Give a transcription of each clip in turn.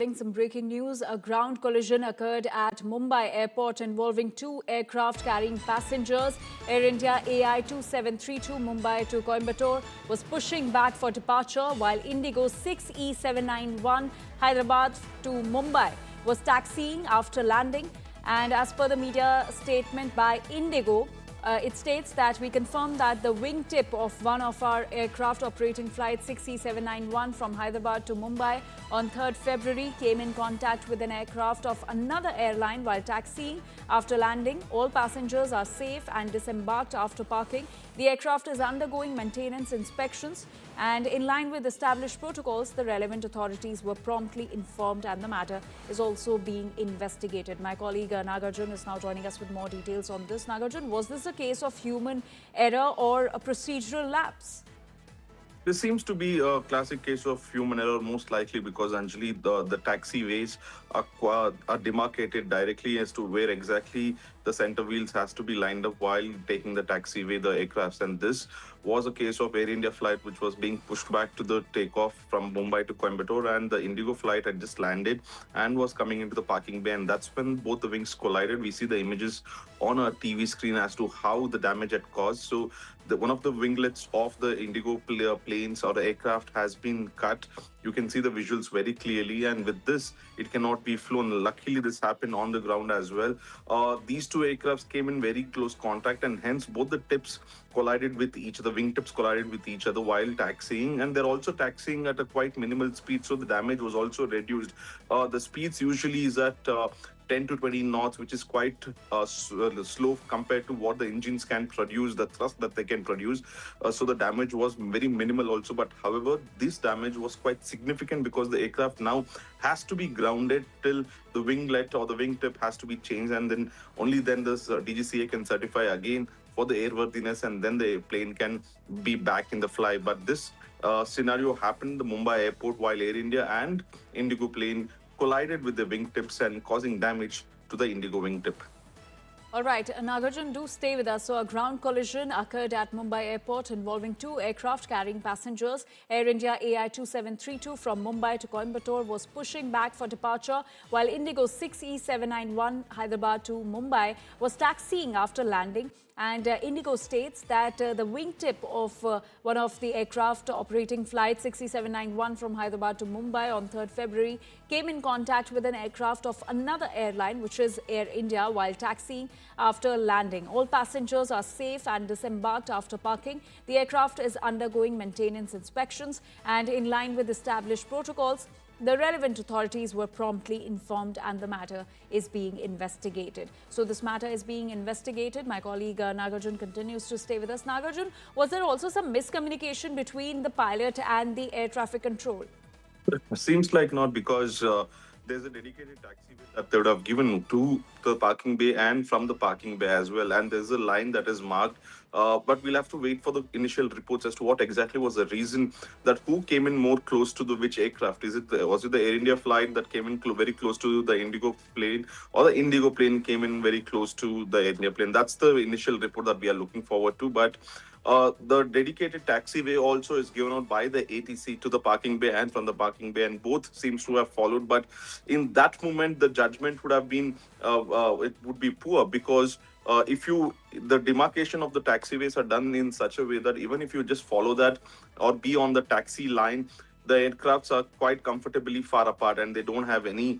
Some breaking news. A ground collision occurred at Mumbai airport involving two aircraft carrying passengers. Air India AI2732 Mumbai to Coimbatore was pushing back for departure, while IndiGo 6E791 Hyderabad to Mumbai was taxiing after landing. And as per the media statement by IndiGo, it states that we confirm that the wingtip of one of our aircraft operating flight 6E791 from Hyderabad to Mumbai on 3rd February came in contact with an aircraft of another airline while taxiing after landing. All passengers are safe and disembarked after parking. The aircraft is undergoing maintenance inspections, and in line with established protocols, the relevant authorities were promptly informed and the matter is also being investigated. My colleague Nagarjun is now joining us with more details on this. Nagarjun, was this a case of human error or a procedural lapse? This seems to be a classic case of human error, most likely because, Anjali, the taxiways are demarcated directly as to where exactly the center wheels has to be lined up while taking the taxiway, the aircrafts. And this was a case of Air India flight which was being pushed back to the takeoff from Mumbai to Coimbatore, and the IndiGo flight had just landed and was coming into the parking bay, and that's when both the wings collided. We see the images on a TV screen as to how the damage had caused. So one of the winglets of the IndiGo planes or the aircraft has been cut. You can see the visuals very clearly, and with this, it cannot be flown. Luckily, this happened on the ground as well. These two aircrafts came in very close contact, and hence both the tips collided with each other. Wingtips collided with each other while taxiing, and they're also taxiing at a quite minimal speed, so the damage was also reduced. The speeds usually is at 10 to 20 knots, which is quite slow compared to what the engines can produce, the thrust that they can produce. So the damage was very minimal also. But however, this damage was quite significant because the aircraft now has to be grounded till the winglet or the wingtip has to be changed, and then only then this DGCA can certify again for the airworthiness, and then the plane can be back in the fly. But this scenario happened in the Mumbai airport while Air India and IndiGo plane collided with the wingtips and causing damage to the IndiGo wingtip. All right, Nagarjun, do stay with us. So a ground collision occurred at Mumbai airport involving two aircraft carrying passengers. Air India AI2732 from Mumbai to Coimbatore was pushing back for departure, while IndiGo 6E791 Hyderabad to Mumbai was taxiing after landing. And IndiGo states that the wingtip of one of the aircraft operating flight 6E791 from Hyderabad to Mumbai on 3rd February came in contact with an aircraft of another airline, which is Air India, while taxiing after landing. All passengers are safe and disembarked after parking. The aircraft is undergoing maintenance inspections, and in line with established protocols, the relevant authorities were promptly informed and the matter is being investigated. So this matter is being investigated. My colleague Nagarjun continues to stay with us. Nagarjun, was there also some miscommunication between the pilot and the air traffic control? Seems like not, because there's a dedicated taxiway that they would have given to the parking bay and from the parking bay as well. And there's a line that is marked. But we'll have to wait for the initial reports as to what exactly was the reason that who came in more close to the which aircraft. Was it the Air India flight that came in very close to the IndiGo plane, or the IndiGo plane came in very close to the Air India plane? That's the initial report that we are looking forward to. But the dedicated taxiway also is given out by the ATC to the parking bay and from the parking bay, and both seems to have followed. But in that moment, the judgment would have been, it would be poor, because the demarcation of the taxiways are done in such a way that even if you just follow that or be on the taxi line, the aircrafts are quite comfortably far apart and they don't have any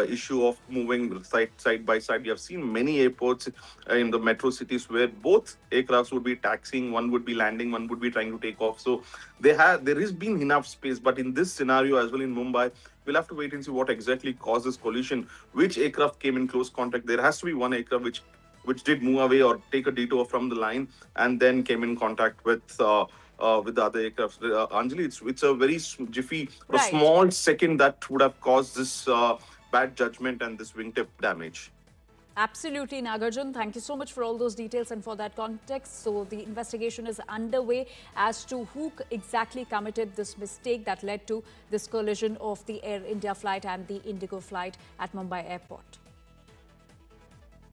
issue of moving side by side. We have seen many airports in the metro cities where both aircrafts would be taxiing, one would be landing, one would be trying to take off. So there has been enough space. But in this scenario as well in Mumbai, we'll have to wait and see what exactly caused this collision. Which aircraft came in close contact? There has to be one aircraft which did move away or take a detour from the line and then came in contact with the other aircraft. Anjali, it's a very jiffy, a small second that would have caused this bad judgment and this wingtip damage. Absolutely, Nagarjun. Thank you so much for all those details and for that context. So the investigation is underway as to who exactly committed this mistake that led to this collision of the Air India flight and the IndiGo flight at Mumbai airport.